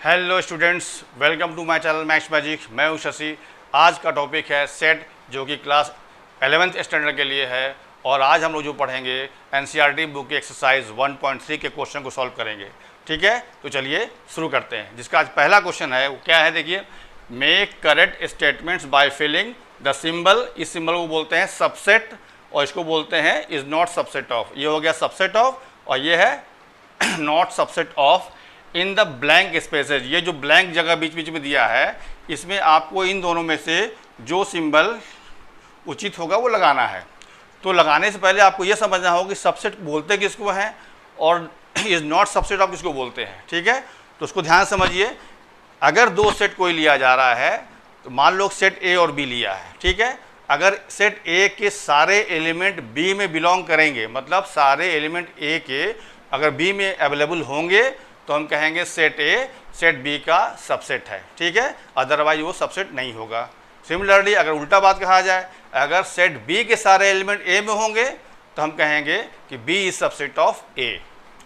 Hello students, welcome to my channel maths magic. मैं हूं शशि। आज का टॉपिक है सेट, जो कि क्लास 11th स्टैंडर्ड के लिए है। और आज हम लोग जो पढ़ेंगे एनसीईआरटी बुक की एक्सरसाइज 1.3 के क्वेश्चन को सॉल्व करेंगे। ठीक है, तो चलिए शुरू करते हैं। जिसका आज पहला क्वेश्चन है वो क्या है, देखिए, make correct statements by filling the symbol. इस सिंबल को बोलते हैं सबसेट और इसको बोलते हैं इज नॉट सबसेट ऑफ। ये हो गया सबसेट ऑफ और ये है not subset of in the blank spaces. ये जो ब्लैंक जगह बीच बीच में दिया है, इसमें आपको इन दोनों में से जो सिंबल उचित होगा वो लगाना है। तो लगाने से पहले आपको ये समझना होगा कि सबसेट बोलते किसको हैं और इज नॉट सबसेट ऑफ किसको बोलते हैं। ठीक है, तो उसको ध्यान समझिए। अगर दो सेट कोई लिया जा रहा है तो मान लो सेट ए और बी लिया है। ठीक है, अगर सेट ए के सारे एलिमेंट बी में बिलोंग करेंगे, मतलब सारे एलिमेंट ए के अगर बी में अवेलेबल होंगे, तो हम कहेंगे सेट ए सेट बी का सबसेट है। ठीक है, अदरवाइज वो सबसेट नहीं होगा। सिमिलरली अगर उल्टा बात कहा जाए, अगर सेट बी के सारे एलिमेंट ए में होंगे तो हम कहेंगे कि B is subset of A.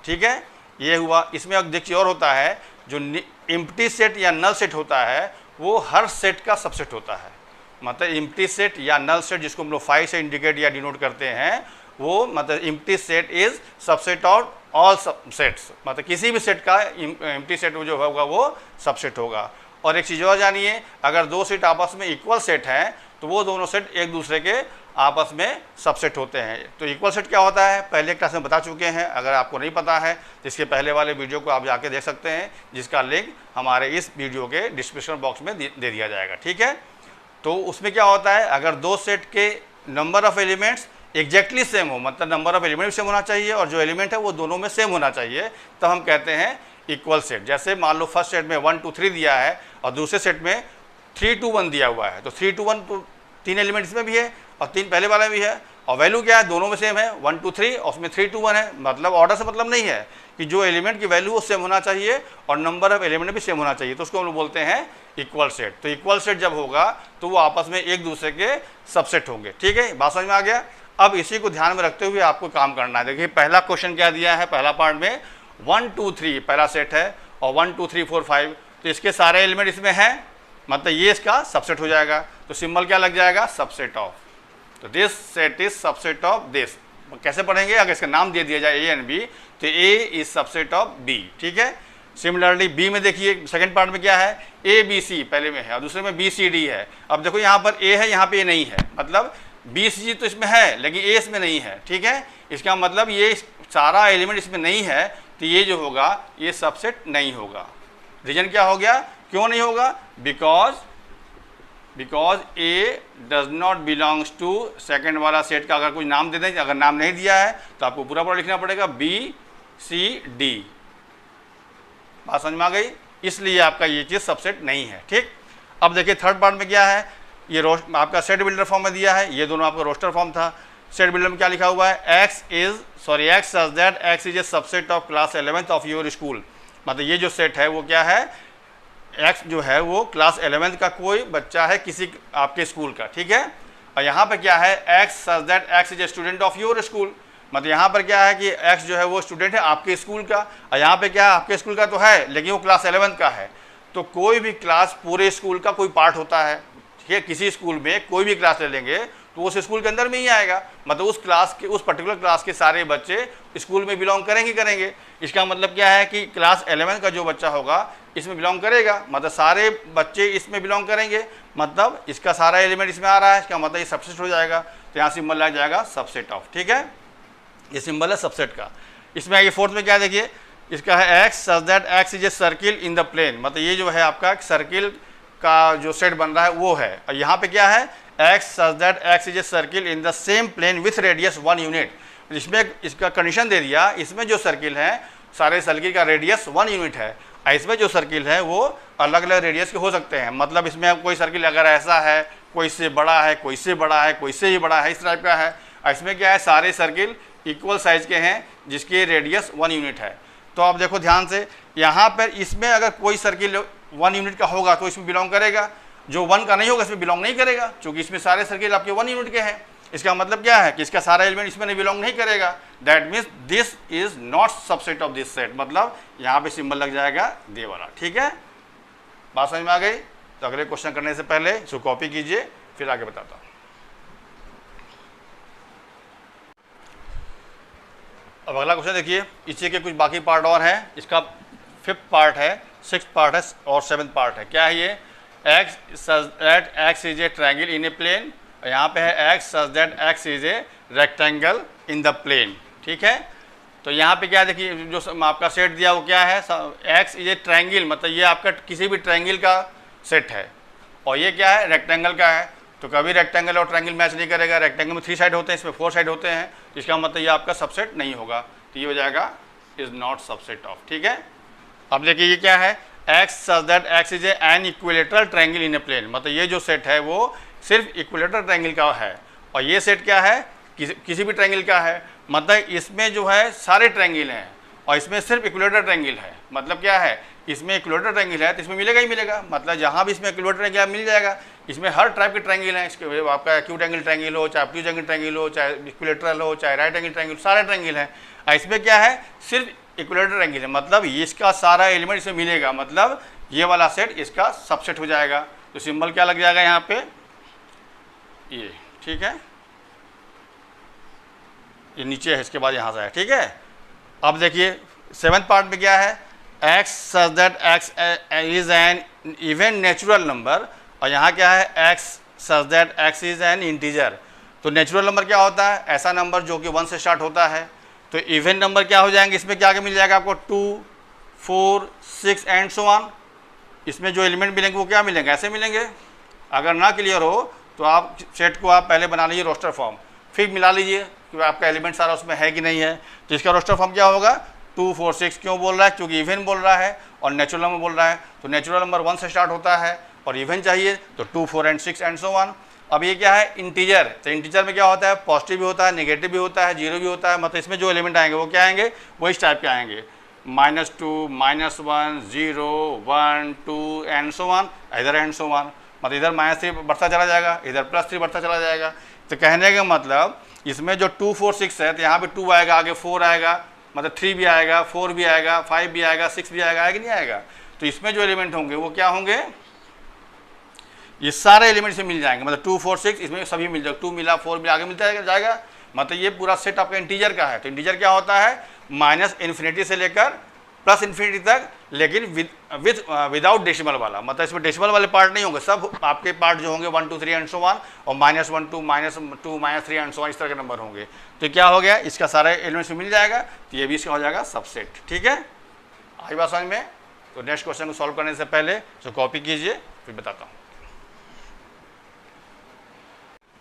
ठीक है, ये हुआ। इसमें अब देखिए और होता है, जो एम्प्टी सेट या नल सेट होता है वो हर सेट का सबसेट होता है। मतलब एम्प्टी सेट या नल सेट, जिसको हम लोग 5 से इंडिकेट या डिनोट करते हैं, वो मतलब empty set is subset of all sets. मतलब किसी भी सेट का एम्प्टी सेट जो होगा वो सबसेट होगा। और एक चीज़ और जानिए, अगर दो सेट आपस में इक्वल सेट हैं तो वो दोनों सेट एक दूसरे के आपस में सबसेट होते हैं। तो इक्वल सेट क्या होता है पहले क्लास में बता चुके हैं। अगर आपको नहीं पता है तो इसके पहले वाले वीडियो को आप जाके देख सकते हैं, जिसका लिंक हमारे इस वीडियो के डिस्क्रिप्शन बॉक्स में दे दिया जाएगा। ठीक है, तो उसमें क्या होता है, अगर दो सेट के number of elements exactly same हो, मतलब नंबर ऑफ एलिमेंट सेम होना चाहिए और जो एलिमेंट है वो दोनों में सेम होना चाहिए, तब हम कहते हैं इक्वल सेट। जैसे मान लो फर्स्ट सेट में 1 2 3 दिया है और दूसरे सेट में 3 2 1 दिया हुआ है, तो 3 2 1 तो 3 एलिमेंट इसमें भी है और 3 पहले वाले भी है, और वैल्यू क्या है, दोनों में सेम है 1 2 3 और उसमें 3 2 1 है। मतलब ऑर्डर से मतलब नहीं है कि जो एलिमेंट की वैल्यू वो सेम होना चाहिए और नंबर ऑफ एलिमेंट भी सेम होना चाहिए, तो उसको हम लोग बोलते हैं इक्वल सेट। तो इक्वल सेट जब होगा तो वो आपस में एक दूसरे के सबसेट होंगे। ठीक है, बात समझ में आ गया। अब इसी को ध्यान में रखते हुए आपको काम करना है। देखिए पहला क्वेश्चन क्या दिया है, पहला पार्ट में 1 2 3 पहला सेट है और 1 2 3 4 5, तो इसके सारे एलिमेंट इसमें हैं, मतलब ये इसका सबसेट हो जाएगा। तो सिंबल क्या लग जाएगा, सबसेट ऑफ। तो this set is subset of this. कैसे पढ़ेंगे, अगर इसका नाम दे दिया जाए ए एंड बी, तो ए इज सबसेट ऑफ बी। ठीक है, सिमिलरली बी में देखिए सेकंड पार्ट में क्या है, ए बी सी पहले में है और दूसरे में बी सी डी है। अब देखो यहाँ पर ए है, यहाँ पे ए नहीं है, मतलब बी सी तो इसमें है लेकिन ए इसमें नहीं है। ठीक है, इसका मतलब ये सारा एलिमेंट इसमें नहीं है, तो ये जो होगा ये सबसेट नहीं होगा। रीजन क्या हो गया, क्यों नहीं होगा, because A does not belongs to second वाला सेट का अगर कोई नाम दे दें, अगर नाम नहीं दिया है तो आपको पूरा पूरा लिखना पड़ेगा बी सी डी। बात समझ में आ गई, इसलिए आपका ये चीज़ सबसेट नहीं है। ठीक, अब देखिए थर्ड पार्ट में क्या है, ये आपका सेट बिल्डर फॉर्म में दिया है, ये दोनों आपका रोस्टर फॉर्म था। सेट बिल्डर में क्या लिखा हुआ है, X such that X is A subset of class 11th of your school. मतलब ये जो सेट है वो क्या है, एक्स जो है वो क्लास 11th का कोई बच्चा है किसी आपके स्कूल का। ठीक है, और यहाँ पर क्या है, X such that X is a student of your school. मतलब यहाँ पर क्या है कि एक्स जो है वो स्टूडेंट है आपके स्कूल का, और यहाँ पे क्या है, आपके स्कूल का तो है लेकिन वो क्लास 11th का है। तो कोई भी क्लास पूरे स्कूल का कोई पार्ट होता है। ठीक है, किसी स्कूल में कोई भी क्लास ले लेंगे तो उस स्कूल के अंदर में ही आएगा, मतलब उस क्लास के उस पर्टिकुलर क्लास के सारे बच्चे स्कूल में बिलोंग करेंगे। इसका मतलब क्या है कि क्लास 11 का जो बच्चा होगा इसमें बिलोंग करेगा, मतलब सारे बच्चे इसमें बिलोंग करेंगे, मतलब इसका सारा एलिमेंट इसमें आ रहा है, इसका मतलब ये सबसेट हो जाएगा। तो यहाँ सिंबल लग जाएगा सबसेट ऑफ। ठीक है, ये सिंबल है सबसेट का। इसमें आगे फोर्थ में क्या देखिए, इसका है X such that X is a circle in the plane. मतलब ये जो है आपका सर्किल का जो सेट बन रहा है वो है, और यहाँ पे क्या है, X such that X is a circle in the same plane with radius 1 unit. इसमें इसका कंडीशन दे दिया, इसमें जो सर्किल है सारे सर्किल का रेडियस 1 यूनिट है, और इसमें जो सर्किल है वो अलग अलग रेडियस के हो सकते हैं। मतलब इसमें कोई सर्किल अगर ऐसा है, कोई से बड़ा है, कोई से बड़ा है, कोई से ही बड़ा है, इस टाइप का है। इसमें क्या है, सारे सर्किल इक्वल साइज के हैं जिसकी रेडियस 1 यूनिट है। तो आप देखो ध्यान से, यहाँ पर इसमें अगर कोई सर्किल 1 यूनिट का होगा तो इसमें बिलोंग करेगा, जो 1 का नहीं होगा इसमें बिलोंग नहीं करेगा, क्योंकि इसमें सारे सर्किल आपके 1 यूनिट के हैं। इसका मतलब क्या है कि इसका सारा एलिमेंट इसमें नहीं बिलोंग नहीं करेगा। That means this is not subset of this set. मतलब यहाँ पे सिंबल लग जाएगा दे वाला। ठीक है, बात समझ में आ गई? तो अगले क्वेश्चन करने से पहले इसको कॉपी कीजिए, फिर आगे बताता हूँ। अब अगला क्वेश्चन देखिए, इसी के कुछ बाकी पार्ट और हैं। इसका 5th पार्ट है, 6th पार्ट है और 7th पार्ट है। क्या है ये? X such that X is a triangle in a plane, और यहाँ पे है X such that X is a rectangle in the plane. ठीक है, तो यहाँ पे क्या देखिए, जो आपका सेट दिया वो क्या है? एक्स इज ए ट्रायंगल, मतलब ये आपका किसी भी ट्रायंगल का सेट है, और ये क्या है? रेक्टेंगल का है। तो कभी रेक्टेंगल और ट्रायंगल मैच नहीं करेगा। रेक्टेंगल में 3 साइड होते हैं, इसमें 4 साइड होते हैं, तो इसका मतलब ये आपका सबसेट नहीं होगा। तो ये हो जाएगा इज नॉट सबसेट ऑफ। ठीक है, अब देखिए ये क्या है? X such that X is an equilateral triangle in a plane, मतलब ये जो सेट है वो सिर्फ इक्विलेटरल ट्रायंगल का है, और ये सेट क्या है? किसी भी ट्रायंगल का है, मतलब इसमें जो है सारे ट्रायंगल हैं और इसमें सिर्फ इक्विलेटरल ट्रायंगल है। मतलब क्या है? इसमें इक्विलेटरल ट्रायंगल है तो इसमें मिलेगा ही मिलेगा, मतलब जहाँ भी इसमें इक्विलेटरल ट्रायंगल मिल जाएगा। इसमें हर टाइप के ट्रायंगल हैं, इसके आपका एक्यूट एंगल ट्रायंगल हो, चाहे ऑब्ट्यूज एंगल ट्रायंगल हो, चाहे इक्विलेटरल हो, चाहे राइट एंगल ट्रायंगल, सारे ट्रायंगल हैं। इसमें क्या है? सिर्फ इक्विलेटरल ट्रायंगल है, मतलब इसका सारा एलिमेंट इसमें मिलेगा, मतलब ये वाला सेट इसका सबसेट हो जाएगा। तो सिंबल क्या लग जाएगा यहाँ पे? ये। ठीक है, ये नीचे है, इसके बाद यहाँ से है। ठीक है, अब देखिए 7th पार्ट में क्या है? X such that X is N even natural number, और यहाँ क्या है? X such that X is N integer. तो नेचुरल नंबर क्या होता है? ऐसा नंबर जो कि 1 से स्टार्ट होता है। तो इवन नंबर क्या हो जाएंगे? इसमें क्या आगे मिल जाएगा आपको? 2, 4, 6 एंड सो ऑन। इसमें जो एलिमेंट मिलेंगे वो क्या मिलेंगे? ऐसे मिलेंगे। अगर ना क्लियर हो तो आप सेट को आप पहले बना लीजिए रोस्टर फॉर्म, फिर मिला लीजिए कि आपका एलिमेंट सारा उसमें है कि नहीं है। तो इसका रोस्टर फॉर्म क्या होगा? 2, 4, 6। क्यों बोल रहा है? क्योंकि इवन बोल रहा है और नेचुरल नंबर बोल रहा है। तो नेचुरल नंबर 1 से स्टार्ट होता है और इवन चाहिए तो 2, 4 एंड 6 एंड सो ऑन। अब ये क्या है? इंटीजर। तो इंटीजर में क्या होता है? पॉजिटिव भी होता है, नेगेटिव भी होता है, जीरो भी होता है। मतलब इसमें जो एलिमेंट आएंगे वो क्या आएंगे? वो इस टाइप के आएंगे, -2, -1, 0, 1, 2 एंड सो ऑन, इधर एंड सो ऑन। मतलब इधर -3 बढ़ता चला जाएगा, इधर +3 बढ़ता चला जाएगा। तो कहने का मतलब इसमें जो 2, 4, 6 है, तो यहाँ पे 2 आएगा, आगे 4 आएगा, मतलब 3 भी आएगा, 4 भी आएगा, 5 भी आएगा, 6 भी आएगा, कि नहीं आएगा? तो इसमें जो एलिमेंट होंगे वो क्या होंगे? ये सारे एलिमेंट से मिल जाएंगे, मतलब 2, 4, 6 इसमें सभी मिल जाएगा। 2 मिला, 4 मिला, आगे मिलता जाएगा। मतलब ये पूरा सेट आपका इंटीजर का है। तो इंटीजर क्या होता है? -∞ से लेकर +∞ तक, लेकिन विदाउट डेसिमल वाला। मतलब इसमें डेसिमल वाले पार्ट नहीं होंगे, सब आपके पार्ट जो होंगे 1, 2, 3 एंड सो ऑन, और -1, -2, -2, -3 एंड सो ऑन, इस तरह के नंबर होंगे। तो क्या हो गया? इसका सारे एलिमेंट्स में मिल जाएगा, तो ये भी इसका हो जाएगा सबसेट। ठीक है, आई बात समझ में? तो नेक्स्ट क्वेश्चन को सॉल्व करने से पहले इसको कॉपी कीजिए, फिर बताता हूँ।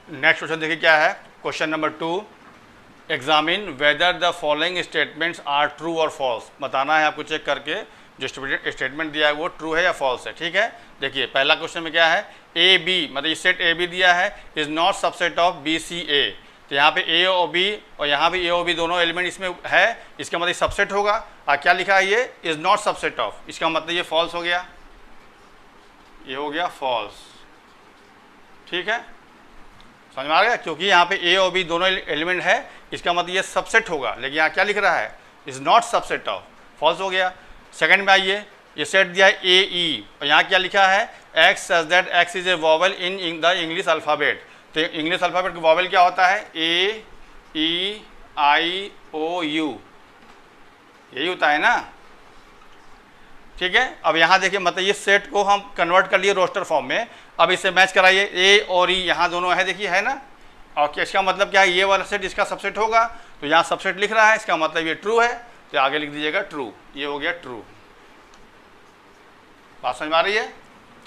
नेक्स्ट क्वेश्चन देखिए क्या है? Question number 2, examine whether the following statements are true और फॉल्स। बताना है आपको चेक करके जो स्टेटमेंट दिया है वो ट्रू है या फॉल्स है। ठीक है, देखिए पहला क्वेश्चन में क्या है? ए बी, मतलब ये सेट ए बी दिया है, is not subset of B C A. तो यहाँ पे ए और बी और यहाँ भी ए और बी दोनों एलिमेंट इसमें है, इसका मतलब सबसेट होगा। क्या लिखा है? ये इज नॉट सबसेट ऑफ, इसका मतलब ये फॉल्स हो गया, ये हो गया फॉल्स। ठीक है, समझ में आ गया? क्योंकि यहाँ पे ए और बी दोनों एलिमेंट है, इसका मतलब ये सबसेट होगा, लेकिन यहाँ क्या लिख रहा है? Is not subset of, false हो गया। सेकंड में आइए, ये सेट दिया है ए ई, और यहाँ क्या लिखा है? X such that X is A vowel in the English alphabet. तो इंग्लिश अल्फ़ाबेट का वॉवल क्या होता है? ए ई आई ओ यू, यही होता है ना। ठीक है, अब यहाँ देखिए, मतलब ये सेट को हम कन्वर्ट कर लिए रोस्टर फॉर्म में। अब इसे मैच कराइए, ए और ई यहाँ दोनों है, देखिए है ना। और क्या इसका मतलब क्या है? ये वाला सेट इसका सबसेट होगा, तो यहाँ सबसेट लिख रहा है, इसका मतलब ये ट्रू है, तो आगे लिख दीजिएगा ट्रू। ये हो गया ट्रू। बात समझ में आ रही है?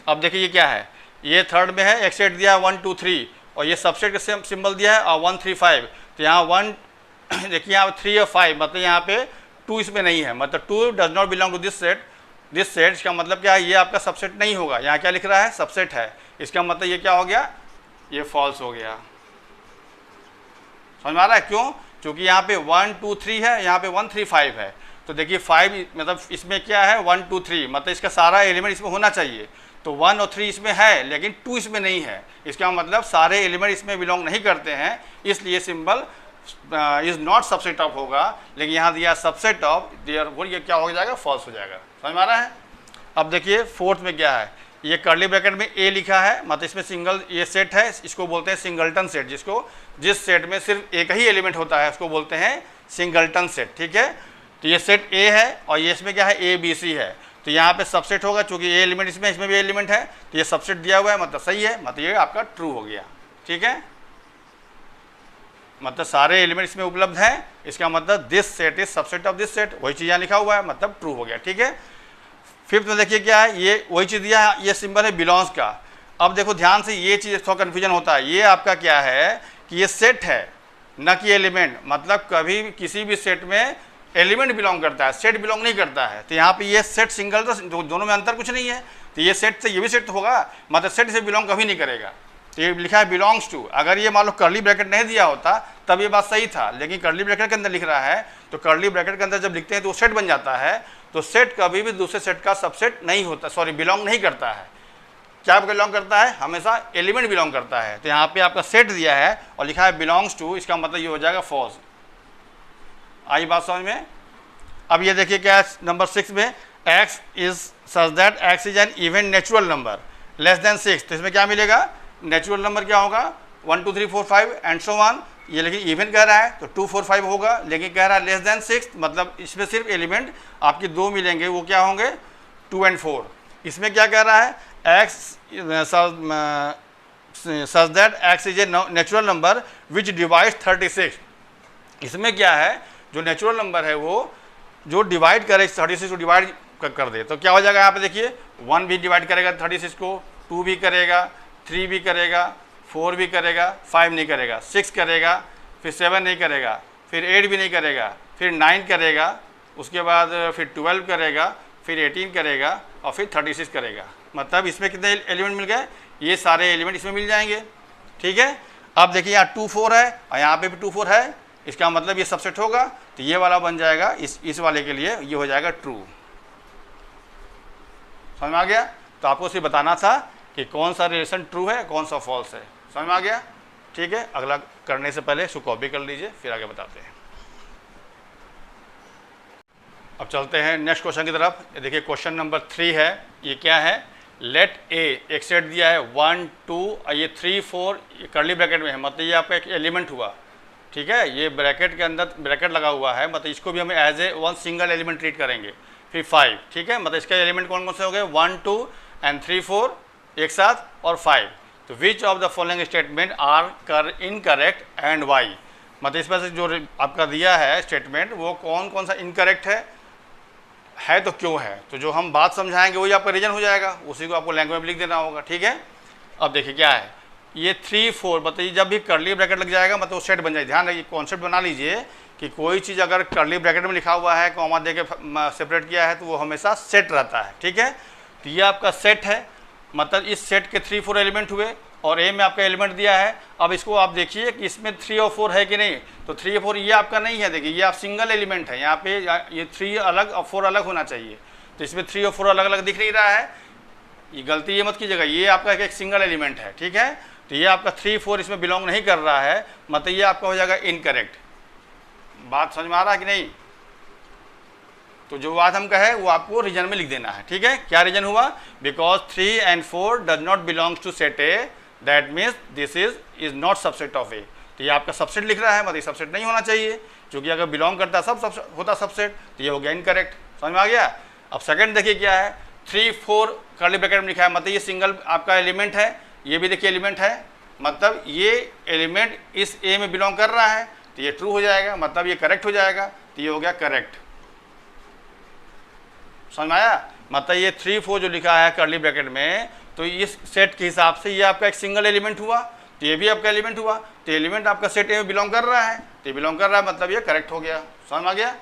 अब देखिए ये क्या है? ये थर्ड में है, एक सेट दिया है 1, 2, 3, और ये सबसेट का सिंबल दिया है और 1, 3, 5। तो यहाँ 1 देखिए, यहाँ 3 और 5, मतलब यहाँ पे 2 इसमें नहीं है, मतलब 2 does not belong to this set. इसका मतलब क्या है? ये आपका सबसेट नहीं होगा। यहाँ क्या लिख रहा है? सबसेट है, इसका मतलब ये क्या हो गया? ये फॉल्स हो गया। समझ में आ रहा है? क्यों? क्योंकि यहाँ पे 1, 2, 3 है, यहाँ पे 1, 3, 5 है। तो देखिए 5 मतलब इसमें क्या है? 1, 2, 3, मतलब इसका सारा एलिमेंट इसमें होना चाहिए। तो 1 और 3 इसमें है, लेकिन 2 इसमें नहीं है। इसका मतलब सारे एलिमेंट इसमें बिलोंग नहीं करते हैं, इसलिए symbol is not subset of होगा। लेकिन यहाँ दिया सबसेट ऑफ, देयरफॉर ये क्या हो जाएगा? फॉल्स हो जाएगा। समझ में आ रहा है? अब देखिए फोर्थ में क्या है, ये कर्ली ब्रैकेट में ए लिखा है, मतलब इसमें सिंगल ये सेट है, इसको बोलते हैं सिंगलटन सेट, जिस सेट में सिर्फ एक ही एलिमेंट होता है उसको बोलते हैं सिंगलटन सेट। ठीक है, तो ये सेट ए है और ये इसमें क्या है, ए बी सी है, तो यहाँ पे सबसेट होगा, चूंकि ए एलिमेंट इसमें भी एलिमेंट है, तो ये सबसेट दिया हुआ है, मतलब सही है, मतलब ये आपका ट्रू हो गया। ठीक है, मतलब सारे एलिमेंट इसमें उपलब्ध हैं, इसका मतलब this set is subset of this set, वही चीज़ यहाँ लिखा हुआ है, मतलब ट्रू हो गया। ठीक है, फिफ्थ में देखिए क्या है, ये वही चीज़ दिया है, ये सिंबल है बिलोंग्स का। अब देखो ध्यान से, ये चीज़ थोड़ा कन्फ्यूजन होता है, ये आपका क्या है कि ये सेट है न कि एलिमेंट, मतलब कभी किसी भी सेट में एलिमेंट बिलोंग करता है, सेट बिलोंग नहीं करता है। तो यहाँ पे ये सेट सिंगल, तो दोनों में अंतर कुछ नहीं है, तो ये सेट से ये भी सेट होगा, मतलब सेट से बिलोंग कभी नहीं करेगा। तो ये लिखा है बिलोंग्स टू, अगर ये मान लो कर्ली ब्रैकेट नहीं दिया होता तब ये बात सही था, लेकिन कर्ली ब्रैकेट के अंदर लिख रहा है, तो कर्ली ब्रैकेट के अंदर जब लिखते हैं तो वो सेट बन जाता है, तो सेट कभी भी दूसरे सेट का सबसेट नहीं होता, सॉरी बिलोंग नहीं करता है। क्या बिलोंग करता है, हमेशा एलिमेंट बिलोंग करता है। तो यहाँ पे आपका सेट दिया है और लिखा है बिलोंग्स टू, इसका मतलब ये हो जाएगा फॉल्स। आई बात समझ में। अब ये देखिए क्या है नंबर 6 में, x is such that x is an even natural number less than 6, तो इसमें क्या मिलेगा, नेचुरल नंबर क्या होगा 1 2 3 4 5 एंड सो ऑन, ये लेकिन इवन कह रहा है तो 2 4 5 होगा, लेकिन कह रहा है लेस देन 6, मतलब इसमें सिर्फ एलिमेंट आपके दो मिलेंगे, वो क्या होंगे 2 और 4। इसमें क्या कह रहा है, x such that x is a natural number which divide 36, इसमें क्या है, जो नेचुरल नंबर है वो जो डिवाइड करे 36 को डिवाइड कर दे, तो क्या हो जाएगा, यहाँ पे देखिए 1 भी डिवाइड करेगा 36 को, 2 भी करेगा, 3 भी करेगा, 4 भी करेगा, 5 नहीं करेगा, 6 करेगा, फिर 7 नहीं करेगा, फिर 8 भी नहीं करेगा, फिर 9 करेगा, उसके बाद फिर 12 करेगा, फिर 18 करेगा और फिर 36 करेगा। मतलब इसमें कितने एलिमेंट मिल गए, ये सारे एलिमेंट इसमें मिल जाएंगे। ठीक है, अब देखिए यहाँ 2 4 है और यहाँ पे भी 2 4 है, इसका मतलब ये सबसेट होगा, तो ये वाला बन जाएगा इस वाले के लिए ये हो जाएगा ट्रू। समझ में आ गया। तो आपको सिर्फ बताना था कि कौन सा रिलेशन ट्रू है कौन सा फॉल्स है। समझ में आ गया। ठीक है, अगला करने से पहले इसको कॉपी कर लीजिए, फिर आगे बताते हैं। अब चलते हैं नेक्स्ट क्वेश्चन की तरफ। ये देखिए क्वेश्चन नंबर 3 है। ये क्या है, लेट ए, एक सेट दिया है 1 2 और ये 3 4 कर्ली ब्रैकेट में है, मतलब ये आपका एक एलिमेंट हुआ। ठीक है, ये ब्रैकेट के अंदर ब्रैकेट लगा हुआ है, मतलब इसको भी हम as a one single element treat करेंगे। फिर 5, ठीक है, मतलब इसका एलिमेंट कौन कौन से हो गए 1 2 एंड 3 4 एक साथ और 5। तो which of the following statement are incorrect and Y, मतलब इसमें से जो आपका दिया है स्टेटमेंट वो कौन कौन सा इनकरेक्ट है तो क्यों है। तो जो हम बात समझाएंगे वही आपका रीजन हो जाएगा, उसी को आपको लैंग्वेज में लिख देना होगा। ठीक है, अब देखिए क्या है, ये 3 4 बताइए, जब भी कर्ली ब्रैकेट लग जाएगा मतलब वो सेट बन जाएगा। ध्यान रखिए, कॉन्सेप्ट बना लीजिए कि कोई चीज़ अगर कर्ली ब्रैकेट में लिखा हुआ है, कॉमा दे के सेपरेट किया है, तो वो हमेशा सेट रहता है। ठीक है, तो ये आपका सेट है, मतलब इस सेट के 3 4 एलिमेंट हुए और ए में आपका एलिमेंट दिया है। अब इसको आप देखिए कि इसमें 3 और 4 है कि नहीं, तो 3 और 4 ये आपका नहीं है। देखिए ये आप सिंगल एलिमेंट है, यहाँ पे ये 3 अलग और 4 अलग होना चाहिए, तो इसमें 3 और 4 अलग अलग दिख नहीं रहा है। ये गलती ये मत कीजिएगा, ये आपका एक सिंगल एलिमेंट है। ठीक है, तो ये आपका 3 4 इसमें बिलोंग नहीं कर रहा है, मतलब ये आपका हो जाएगा इनकरेक्ट। बात समझ में आ रहा है कि नहीं। तो जो बात हम कहे वो आपको रीजन में लिख देना है। ठीक है, क्या रीजन हुआ, because 3 and 4 does not belongs to set A, that means this is not subset of A. तो ये आपका सबसेट लिख रहा है, मतलब ये सबसेट नहीं होना चाहिए, क्योंकि अगर बिलोंग करता सब होता सबसेट, तो ये हो गया इनकरेक्ट। समझ में आ गया। अब सेकंड देखिए क्या है, 3 4 कर्ली ब्रैकेट में लिखा है, मतलब ये सिंगल आपका एलिमेंट है, ये भी देखिए एलिमेंट है, मतलब ये एलिमेंट इस ए में बिलोंग कर रहा है, तो ये ट्रू हो जाएगा, मतलब ये करेक्ट हो जाएगा, तो ये हो गया करेक्ट। समझ में आया। मतलब ये 3 4 जो लिखा है कर्ली ब्रैकेट में, तो इस सेट के हिसाब से ये आपका एक सिंगल एलिमेंट हुआ, तो ये भी आपका एलिमेंट हुआ, तो एलिमेंट आपका सेट ए में बिलोंग कर रहा है, तो ये बिलोंग कर रहा है, मतलब ये करेक्ट हो गया। समझ में आ गया।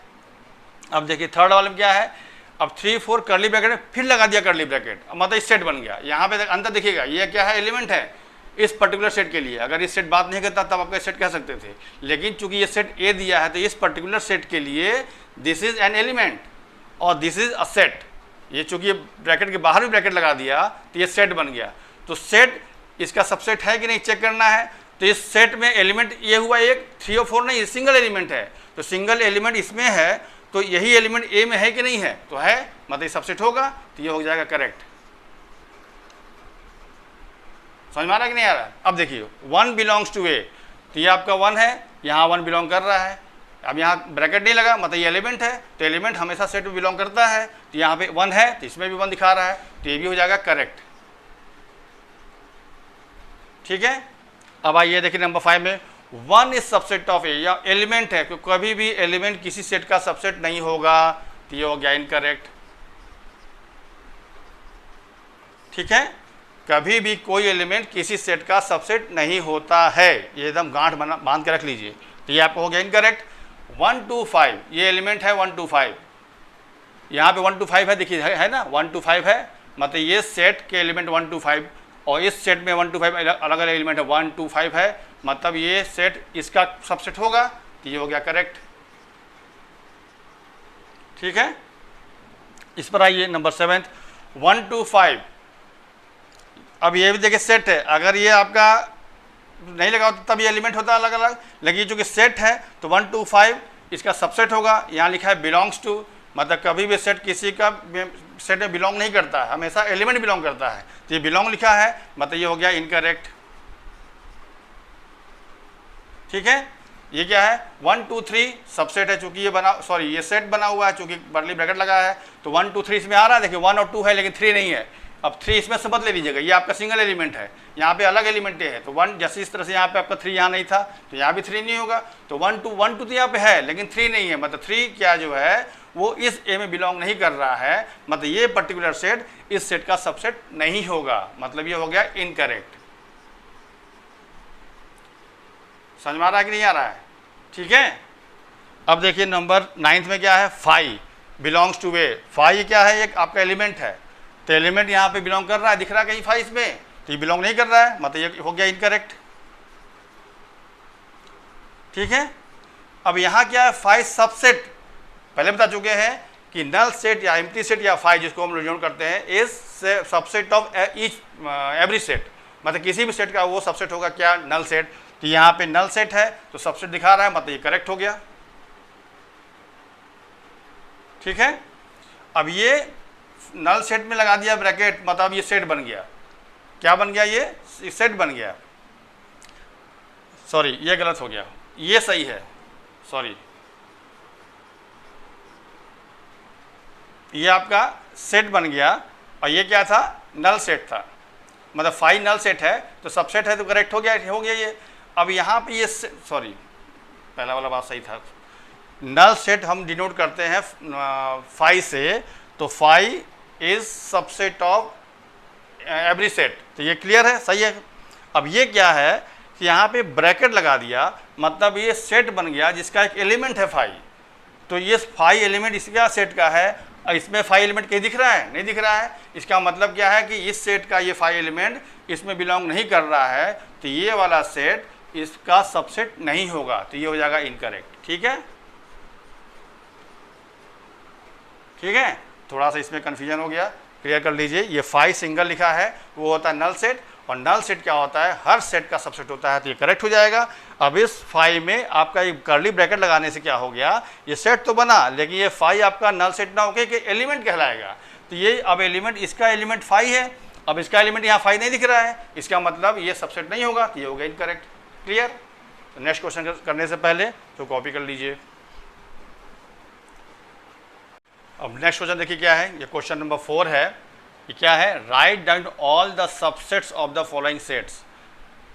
अब देखिए थर्ड वाले में क्या है, अब 3 4 कर्ली ब्रैकेट में फिर लगा दिया कर्ली ब्रैकेट, मतलब इस सेट बन गया। यहाँ पे अंदर देखिएगा, ये क्या है, एलिमेंट है इस पर्टिकुलर सेट के लिए। अगर इस सेट बात नहीं करता तब आपका सेट कह सकते थे, लेकिन चूंकि ये सेट ए दिया है, तो इस पर्टिकुलर सेट के लिए दिस इज एन एलिमेंट और दिस इज अ सेट। ये चूंकि ये ब्रैकेट के बाहर भी ब्रैकेट लगा दिया, तो ये सेट बन गया। तो सेट इसका सबसेट है कि नहीं चेक करना है, तो इस सेट में एलिमेंट ये हुआ एक, 3 और 4 नहीं, सिंगल एलिमेंट है, तो सिंगल एलिमेंट इसमें है, तो यही एलिमेंट ए में है कि नहीं है, तो है, मतलब ये सबसेट होगा, तो ये हो जाएगा करेक्ट। समझ में आ रहा है कि नहीं आ रहा है? अब देखिए 1 बिलोंग्स टू ए, तो ये आपका 1 है, यहाँ 1 बिलोंग कर रहा है। अब यहाँ ब्रैकेट नहीं लगा, मतलब ये एलिमेंट है, तो एलिमेंट हमेशा सेट में बिलोंग करता है, तो यहाँ पे 1 है, तो इसमें भी 1 दिखा रहा है, तो ये भी हो जाएगा करेक्ट। ठीक है। अब आइए देखिए नंबर 5 में 1 इज सबसेट ऑफ ए, या एलिमेंट है, क्योंकि कभी भी एलिमेंट किसी सेट का सबसेट नहीं होगा, तो ये हो गया इनकरेक्ट। ठीक है, कभी भी कोई एलिमेंट किसी सेट का सबसेट नहीं होता है, ये एकदम गांठ बांध के रख लीजिए। तो ये आपको हो गया इनकरेक्ट। 1 to 5 ये एलिमेंट है, 1 to 5, यहाँ पे 1 to 5 है, देखिए है ना, 1 to 5 है, मतलब ये सेट के एलिमेंट 1 to 5, और इस सेट में 1 to 5 अलग अलग एलिमेंट है, 1 to 5 है, मतलब ये सेट इसका सबसेट होगा, तो ये हो गया करेक्ट। ठीक है। इस पर आइए नंबर 7, 1 to 5। अब ये भी देखिए सेट है, अगर ये आपका नहीं लगा तो तब ये एलिमेंट होता है अलग अलग, लेकिन चूंकि सेट है तो 1 to 5 इसका सबसेट होगा। यहाँ लिखा है बिलोंग्स टू, मतलब कभी भी सेट किसी का सेट में बिलोंग नहीं करता है, हमेशा एलिमेंट बिलोंग करता है, तो ये बिलोंग लिखा है, मतलब ये हो गया इनकरेक्ट। ठीक है। ये क्या है, 1 to 3 सबसेट है, चूंकि ये बना, सॉरी ये सेट बना हुआ है, चूंकि बर्ली ब्रैकेट लगा है, तो 1 to 3 इसमें आ रहा है। देखिए 1 और 2 है, लेकिन 3 नहीं है। अब 3 इसमें से मत ले लीजिएगा, ये आपका सिंगल एलिमेंट है, यहाँ पे अलग एलिमेंट है, तो 1 जैसे इस तरह से यहाँ पे आपका 3 यहाँ नहीं था, तो यहाँ भी 3 नहीं होगा, तो 1 to तो यहाँ पे है, लेकिन 3 नहीं है, मतलब 3 क्या जो है वो इस ए में बिलोंग नहीं कर रहा है, मतलब ये पर्टिकुलर सेट इस सेट का सबसेट नहीं होगा, मतलब ये हो गया इनकरेक्ट। समझ में आ रहा है कि नहीं आ रहा है? ठीक है। अब देखिए नंबर 9 में क्या है, 5 बिलोंग्स टू ए। 5 क्या है, एक आपका एलिमेंट है, तो एलिमेंट यहाँ पे बिलोंग कर रहा है, दिख रहा है कहीं 5 इसमें, तो ये बिलोंग नहीं कर रहा है, मतलब ये हो गया इनकरेक्ट। ठीक है। अब यहाँ क्या है, 5 सबसेट, पहले बता चुके हैं कि नल सेट या एम्प्टी सेट या 5 जिसको हम रिजोन करते हैं, is subset of each every set, मतलब किसी भी सेट का वो सबसेट होगा क्या, नल सेट। तो यहाँ पे नल सेट है तो सबसेट दिखा रहा है, मतलब ये करेक्ट हो गया। ठीक है। अब ये नल सेट में लगा दिया ब्रैकेट, मतलब ये सेट बन गया, क्या बन गया, ये सेट बन गया। सॉरी ये गलत हो गया, ये सही है, सॉरी ये आपका सेट बन गया, और ये क्या था, नल सेट था, मतलब 5 नल सेट है तो सबसेट है, तो करेक्ट हो गया ये। अब यहाँ पे ये सॉरी पहला वाला बात सही था, नल सेट हम डिनोट करते हैं 5 से, तो 5 is subset of every set, तो ये क्लियर है, सही है। अब ये क्या है कि यहाँ पे ब्रैकेट लगा दिया, मतलब ये सेट बन गया जिसका एक एलिमेंट है 5, तो ये 5 एलिमेंट इसका सेट का है, और इसमें 5 एलिमेंट कहीं दिख रहा है, नहीं दिख रहा है। इसका मतलब क्या है कि इस सेट का ये 5 एलिमेंट इसमें बिलोंग नहीं कर रहा है, तो ये वाला सेट इसका सबसेट नहीं होगा, तो ये हो जाएगा इनकरेक्ट। ठीक है। ठीक है, थोड़ा सा इसमें कन्फ्यूजन हो गया, क्लियर कर लीजिए। ये 5 सिंगल लिखा है, वो होता है नल सेट, और नल सेट क्या होता है, हर सेट का सबसेट होता है, तो ये करेक्ट हो जाएगा। अब इस 5 में आपका एक कर्ली ब्रैकेट लगाने से क्या हो गया, ये सेट तो बना, लेकिन ये 5 आपका नल सेट ना होके कि एलिमेंट कहलाएगा, तो ये अब एलिमेंट, इसका एलिमेंट 5 है, अब इसका एलिमेंट यहाँ 5 नहीं दिख रहा है, इसका मतलब ये सबसेट नहीं होगा, तो ये हो गया इनकरेक्ट। क्लियर। तो नेक्स्ट क्वेश्चन करने से पहले तो कॉपी कर लीजिए। अब नेक्स्ट क्वेश्चन देखिए क्या है, ये क्वेश्चन नंबर 4 है। ये क्या है, write down all the subsets of the following sets.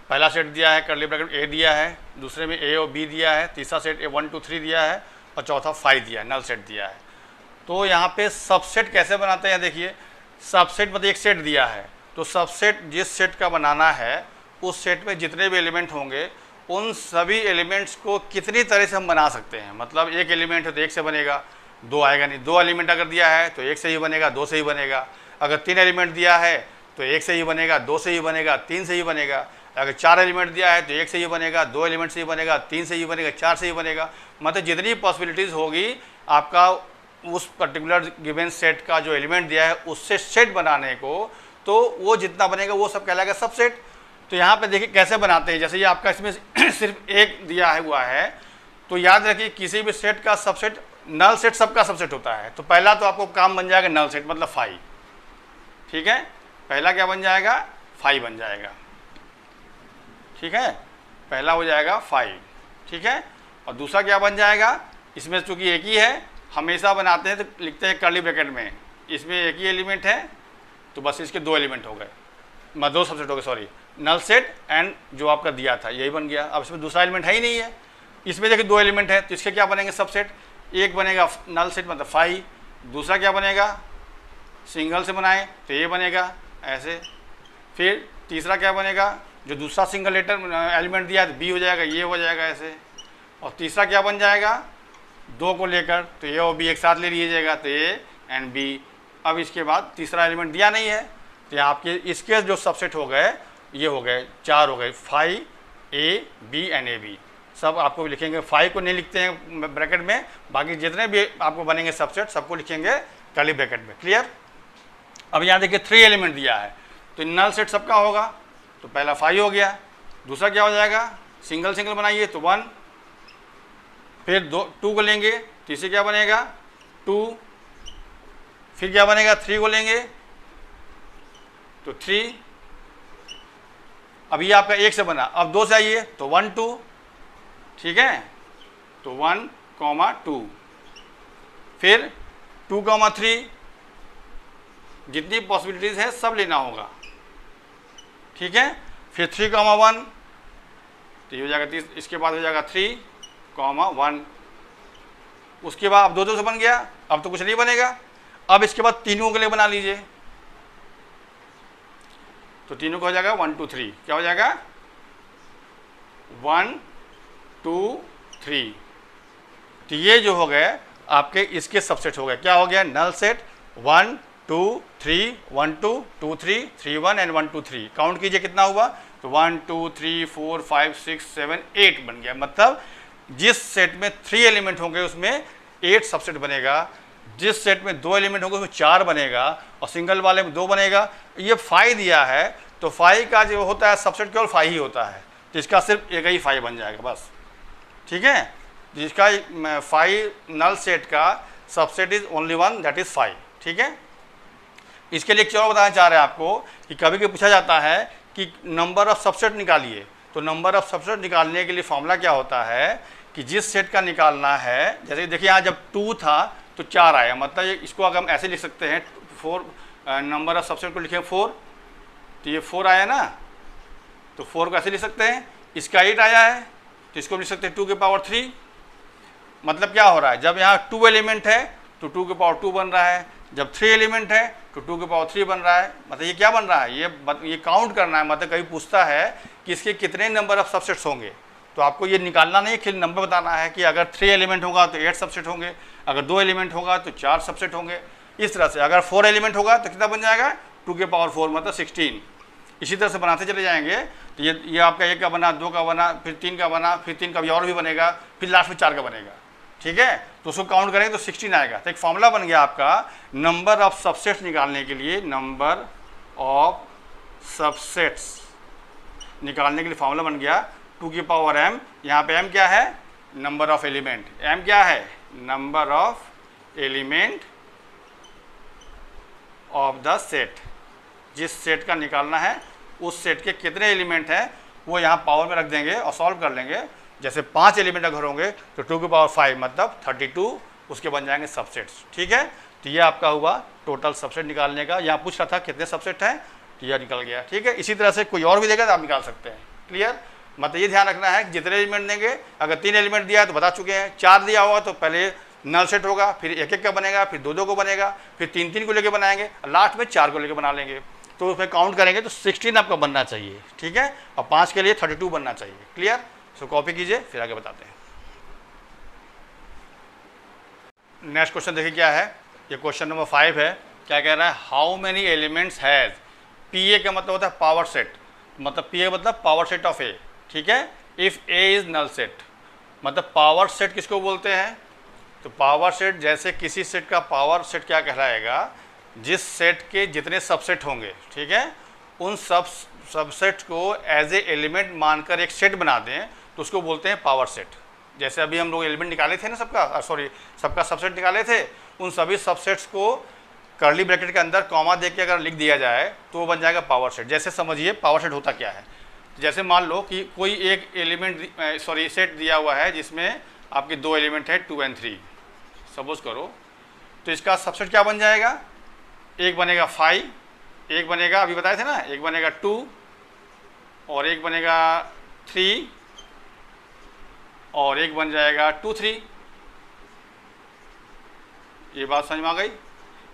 पहला सेट दिया है, कर्ली ब्रैकेट ए दिया है, दूसरे में ए और बी दिया है, तीसरा सेट ए 1 to 3 दिया है, और चौथा 5 दिया है, नल सेट दिया है। तो यहाँ पे सबसेट कैसे बनाते हैं, देखिए सबसेट मतलब एक सेट दिया है, तो सबसेट जिस सेट का बनाना है उस सेट में जितने भी एलिमेंट होंगे उन सभी एलिमेंट्स को कितनी तरह से हम बना सकते हैं, मतलब एक एलिमेंट है तो एक से बनेगा, 2 आएगा नहीं, 2 एलिमेंट अगर दिया है तो 1 से ही बनेगा, 2 से ही बनेगा, अगर 3 एलिमेंट दिया है तो 1 से ही बनेगा, 2 से ही बनेगा, 3 से ही बनेगा, अगर 4 एलिमेंट दिया है तो 1 से ही बनेगा, 2 एलिमेंट से ही बनेगा, 3 से ही बनेगा, 4 से ही बनेगा, मतलब जितनी पॉसिबिलिटीज़ होगी आपका उस पर्टिकुलर गिवन सेट का जो एलिमेंट दिया है उससे सेट बनाने को, तो वो जितना बनेगा वो सब कहलाएगा सबसेट। तो यहाँ पे देखिए कैसे बनाते हैं, जैसे ये आपका इसमें सिर्फ एक दिया हुआ है, तो याद रखिए किसी भी सेट का सबसेट नल सेट सबका सबसेट होता है। तो पहला तो आपको काम बन जाएगा नल सेट मतलब 5, ठीक है, पहला क्या बन जाएगा 5 बन जाएगा, ठीक है, पहला हो जाएगा 5, ठीक है। और दूसरा क्या बन जाएगा, इसमें चूंकि एक ही है, हमेशा बनाते हैं तो लिखते हैं कर्ली ब्रैकेट में, इसमें एक ही एलिमेंट है तो बस इसके 2 एलिमेंट हो गए, 2 सबसेट हो गए, सॉरी, नल सेट एंड जो आपका दिया था यही बन गया। अब इसमें दूसरा एलिमेंट है ही नहीं है, इसमें देखिए 2 एलिमेंट है तो इसके क्या बनेंगे सबसेट, एक बनेगा नल सेट मतलब 5, दूसरा क्या बनेगा सिंगल से बनाए तो ये बनेगा ऐसे, फिर तीसरा क्या बनेगा, जो दूसरा सिंगल लेटर एलिमेंट दिया है तो बी हो जाएगा, ये हो जाएगा ऐसे, और तीसरा क्या बन जाएगा 2 को लेकर तो ये और बी एक साथ ले लीजिएगा तो ए एंड बी। अब इसके बाद तीसरा एलिमेंट दिया नहीं है तो आपके इसके जो सबसेट हो गए ये हो गए 4 हो गए, 5 A B and A B, सब आपको लिखेंगे। 5 को नहीं लिखते हैं ब्रैकेट में, बाकी जितने भी आपको बनेंगे सबसेट सबको लिखेंगे कर्ली ब्रैकेट में, क्लियर। अब यहाँ देखिए 3 एलिमेंट दिया है तो नल सेट सबका होगा, तो पहला 5 हो गया, दूसरा क्या हो जाएगा सिंगल सिंगल बनाइए तो 1, फिर 2 को लेंगे तो इसे क्या बनेगा 2, फिर क्या बनेगा 3 को लेंगे तो 3, अब ये आपका 1 से बना, अब 2 से आइए तो 1 2, ठीक है, तो 1 2, फिर 2 3, जितनी पॉसिबिलिटीज है सब लेना होगा, ठीक है, फिर 3 1, तो ये हो जाएगा 30, इसके बाद हो जाएगा 3 1, उसके बाद अब 2 से बन गया, अब तो कुछ नहीं बनेगा। अब इसके बाद तीनों के लिए बना लीजिए, तो तीनों का हो जाएगा 1 2 3, क्या हो जाएगा 1 2 3, तो ये जो हो गए आपके इसके सबसेट हो गए, क्या हो गया नल सेट 1 2 3 1 2 2 3 3 1 एंड 1 2 3, काउंट कीजिए कितना हुआ, तो 1 2 3 4 5 6 7 8 बन गया। मतलब जिस सेट में 3 एलिमेंट होंगे उसमें 8 सबसेट बनेगा, जिस सेट में 2 एलिमेंट होंगे उसमें 4 बनेगा, और सिंगल वाले में 2 बनेगा। ये 5 दिया है तो 5 का जो होता है सबसेट केवल 5 ही होता है, तो इसका सिर्फ एक ही 5 बन जाएगा बस, ठीक है, जिसका 5 नल सेट का subset is only 1 that is 5, ठीक है। इसके लिए क्या बताना चाह रहे हैं आपको कि कभी कभी पूछा जाता है कि नंबर ऑफ सबसेट निकालिए, तो नंबर ऑफ सबसेट निकालने के लिए फॉर्मूला क्या होता है कि जिस सेट का निकालना है, जैसे देखिए यहाँ जब 2 था तो 4 आया, मतलब इसको अगर हम ऐसे लिख सकते हैं 4, नंबर ऑफ सबसेट को लिखें 4, तो ये 4 आया ना, तो 4 को ऐसे लिख सकते हैं, इसका 8 आया है तो इसको लिख सकते हैं 2 की पावर 3। मतलब क्या हो रहा है, जब यहाँ 2 एलिमेंट है तो 2 की पावर 2 बन रहा है, जब 3 एलिमेंट है तो 2 की पावर 3 बन रहा है। मतलब ये क्या बन रहा है, ये काउंट करना है, मतलब कभी पूछता है कि इसके कितने नंबर ऑफ सबसेट्स होंगे, तो आपको ये निकालना नहीं, फिर नंबर बताना है कि अगर 3 एलिमेंट होगा तो 8 सबसेट होंगे, अगर 2 एलिमेंट होगा तो 4 सबसेट होंगे, इस तरह से। अगर 4 एलिमेंट होगा तो कितना बन जाएगा 2 की पावर 4 मतलब 16। इसी तरह से बनाते चले जाएंगे, तो ये आपका 1 का बना, 2 का बना, फिर 3 का बना, फिर 3 का भी और भी बनेगा, फिर लास्ट में 4 का बनेगा, ठीक है। तो उसको काउंट करेंगे तो 16 आएगा। तो एक फॉर्मूला बन गया आपका नंबर ऑफ सबसेट्स निकालने के लिए, नंबर ऑफ सबसेट्स निकालने के लिए फॉर्मूला बन गया 2 की पावर m, यहाँ पे m क्या है नंबर ऑफ एलिमेंट, m क्या है number of element of the set, जिस सेट का निकालना है उस सेट के कितने एलिमेंट हैं वो यहाँ पावर में रख देंगे और सॉल्व कर लेंगे। जैसे 5 एलिमेंट अगर होंगे तो 2 की पावर 5 मतलब 32, उसके बन जाएंगे सबसेट्स, ठीक है। तो ये आपका हुआ टोटल सबसेट निकालने का। यहाँ पूछ रहा था कितने सबसेट हैं, तो यह निकल गया, ठीक है। इसी तरह से कोई और भी देगा तो आप निकाल सकते हैं, क्लियर। मतलब ये ध्यान रखना है कि जितने एलिमेंट देंगे, अगर 3 एलिमेंट दिया है तो बता चुके हैं, 4 दिया होगा तो पहले नल सेट होगा, फिर 1 का बनेगा, फिर 2 को बनेगा, फिर 3 को लेके बनाएंगे, लास्ट में 4 को लेके बना लेंगे। तो उसमें काउंट करेंगे तो 16 आपका बनना चाहिए, ठीक है, और 5 के लिए 32 बनना चाहिए, क्लियर। सो कॉपी कीजिए, फिर आगे बताते हैं। नेक्स्ट क्वेश्चन देखिए क्या है, ये क्वेश्चन नंबर 5 है। क्या कह रहा है, how many elements has, P A का मतलब होता है पावर सेट, मतलब पी ए मतलब पावर सेट ऑफ ए, ठीक है। If A is null set, मतलब पावर सेट किसको बोलते हैं, तो पावर सेट जैसे किसी सेट का पावर सेट क्या कहलाएगा, जिस सेट के जितने सबसेट होंगे, ठीक है, उन सबसेट को एज ए एलिमेंट मानकर एक सेट बना दें तो उसको बोलते हैं पावर सेट, जैसे अभी हम लोग एलिमेंट निकाले थे ना सबका, सॉरी सबका सबसेट निकाले थे, उन सभी सबसेट्स को कर्ली ब्रैकेट के अंदर कॉमा दे के अगर लिख दिया जाए तो वो बन जाएगा पावर सेट। जैसे समझिए पावर सेट होता क्या है, जैसे मान लो कि कोई एक एलिमेंट सॉरी सेट दिया हुआ है जिसमें आपके 2 एलिमेंट है 2 and 3 सपोज करो, तो इसका सबसेट क्या बन जाएगा, एक बनेगा 5, एक बनेगा अभी बताए थे ना, एक बनेगा 2 और एक बनेगा 3 और एक बन जाएगा 2 3। ये बात समझ में आ गई।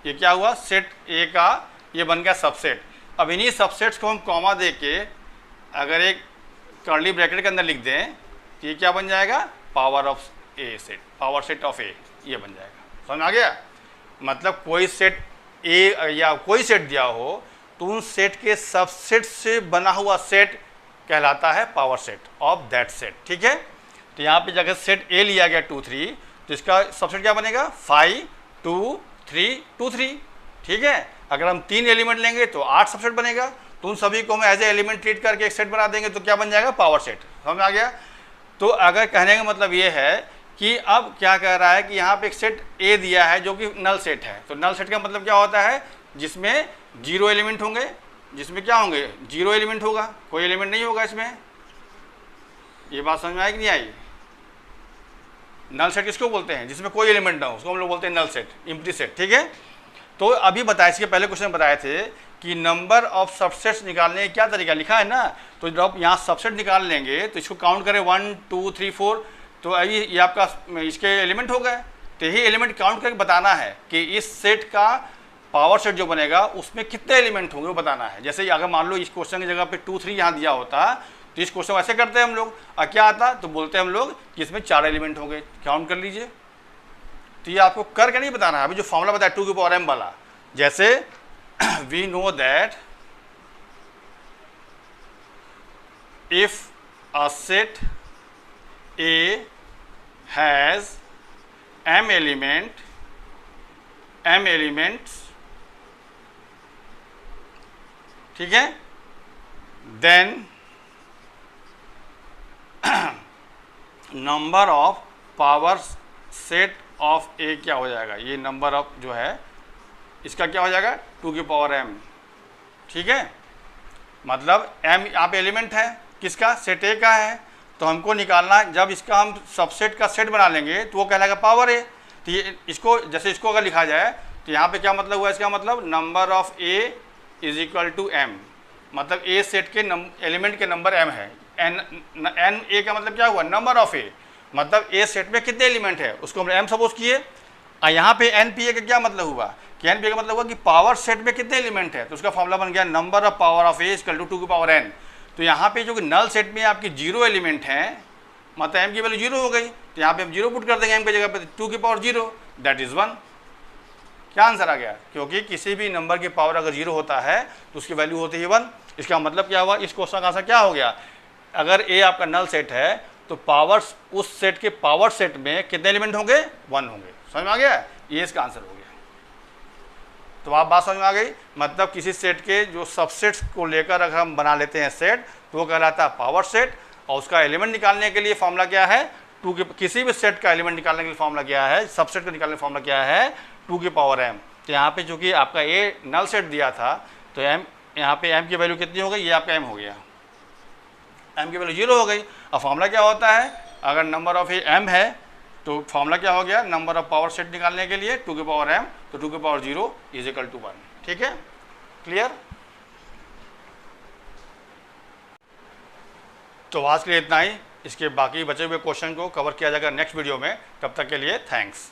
ये क्या हुआ, सेट ए का ये बन गया सबसेट। अब इन्हीं सबसेट्स को हम कॉमा दे के अगर एक कर्ली ब्रैकेट के अंदर लिख दें तो ये क्या बन जाएगा, power of A set, power set of A, ये बन जाएगा। समझ में आ गया। मतलब कोई सेट ए या कोई सेट दिया हो तो उन सेट के सबसेट से बना हुआ सेट कहलाता है power set of that set. ठीक है, तो यहाँ पे जगह सेट ए लिया गया 2 3, तो इसका सबसेट क्या बनेगा 5 2 3 2 3। ठीक है, अगर हम 3 एलिमेंट लेंगे तो 8 सबसेट बनेगा, तो उन सभी को हम एज ए एलिमेंट ट्रीट करके एक सेट बना देंगे तो क्या बन जाएगा, पावर सेट। समझ में आ गया। तो अगर कहने का मतलब ये है कि अब क्या कह रहा है कि यहाँ पे एक सेट ए दिया है जो कि नल सेट है, तो नल सेट का मतलब क्या होता है, जिसमें 0 एलिमेंट होंगे, जिसमें क्या होंगे 0 एलिमेंट होगा, कोई एलिमेंट नहीं होगा इसमें। ये बात समझ में आई कि नहीं आई। नल सेट किसको बोलते हैं, जिसमें कोई एलिमेंट ना हो, उसको हम लोग बोलते हैं नल सेट, इम्प्टी सेट। ठीक है, तो अभी बताया, इसके पहले क्वेश्चन में बताए थे कि नंबर ऑफ सबसेट्स निकालने का क्या तरीका लिखा है ना, तो जब यहाँ सबसेट निकाल लेंगे तो इसको काउंट करें 1 2 3 4, तो अभी ये आपका इसके एलिमेंट हो गए, तो यही एलिमेंट काउंट करके बताना है कि इस सेट का पावर सेट जो बनेगा उसमें कितने एलिमेंट होंगे वो बताना है। जैसे अगर मान लो इस क्वेश्चन की जगह पे 2 3 यहाँ दिया होता तो इस क्वेश्चन ऐसे करते हैं हम लोग, और क्या आता तो बोलते हैं हम लोग कि इसमें 4 एलिमेंट होंगे, काउंट कर लीजिए। तो ये आपको करके नहीं बताना है, अभी जो फॉर्मूला बताया 2 की पावर m वाला, जैसे we know that if a set A has m elements, ठीक है, then number of power set of A क्या हो जाएगा, ये नंबर ऑफ जो है इसका क्या हो जाएगा 2 की पावर m। ठीक है, मतलब m यहाँ पे एलिमेंट है किसका, सेट ए का है, तो हमको निकालना, जब इसका हम सबसेट का सेट बना लेंगे तो वो कहलाएगा पावर ए। तो ये इसको, जैसे इसको अगर लिखा जाए तो यहाँ पे क्या मतलब हुआ, इसका मतलब number of A is equal to m, मतलब ए सेट के एलिमेंट के नंबर m है, n ए का मतलब क्या हुआ, नंबर ऑफ ए, मतलब ए सेट में कितने एलिमेंट है उसको हम m सपोज किए। और यहाँ पे एन पी ए का क्या मतलब हुआ कि एन पी ए का मतलब हुआ कि पावर सेट में कितने एलिमेंट है, तो उसका फॉर्मूला बन गया number of power of A equal to 2 की पावर n। तो यहाँ पे जो कि नल सेट में आपकी 0 एलिमेंट हैं, मतलब m की वैल्यू 0 हो गई, तो यहाँ पे हम 0 पुट कर देंगे m की जगह पे, 2 की पावर 0 दैट इज़ 1। क्या आंसर आ गया, क्योंकि किसी भी नंबर की पावर अगर 0 होता है तो उसकी वैल्यू होती है 1। इसका मतलब क्या हुआ, इस क्वेश्चन का आंसर क्या हो गया, अगर ए आपका नल सेट है तो पावर उस सेट के पावर सेट में कितने एलिमेंट होंगे, 1 होंगे। समझ में आ गया, ये इसका आंसर हो गया। तो आप बात समझ में आ गई, मतलब किसी सेट के जो सबसेट्स को लेकर अगर हम बना लेते हैं सेट तो वो कहलाता है पावर सेट, और उसका एलिमेंट निकालने के लिए फॉर्मूला क्या है, 2 के, किसी भी सेट का एलिमेंट निकालने के लिए फॉर्मूला क्या है, सबसेट को निकालने का फॉर्मूला क्या है, 2 की पावर m। तो यहाँ पे चूँकि आपका ए नल सेट दिया था तो m, यहाँ पे m की वैल्यू कितनी हो गई, ये आपका m हो गया, m की वैल्यू 0 हो गई। अब फॉर्मूला क्या होता है, अगर नंबर ऑफ ए m है तो फॉर्मूला क्या हो गया, नंबर ऑफ पावर सेट निकालने के लिए 2 की पावर m, तो 2 की पावर 0 इज इक्वल टू 1। ठीक है, क्लियर। तो आज के लिए इतना ही, इसके बाकी बचे हुए क्वेश्चन को कवर किया जाएगा नेक्स्ट वीडियो में। तब तक के लिए थैंक्स।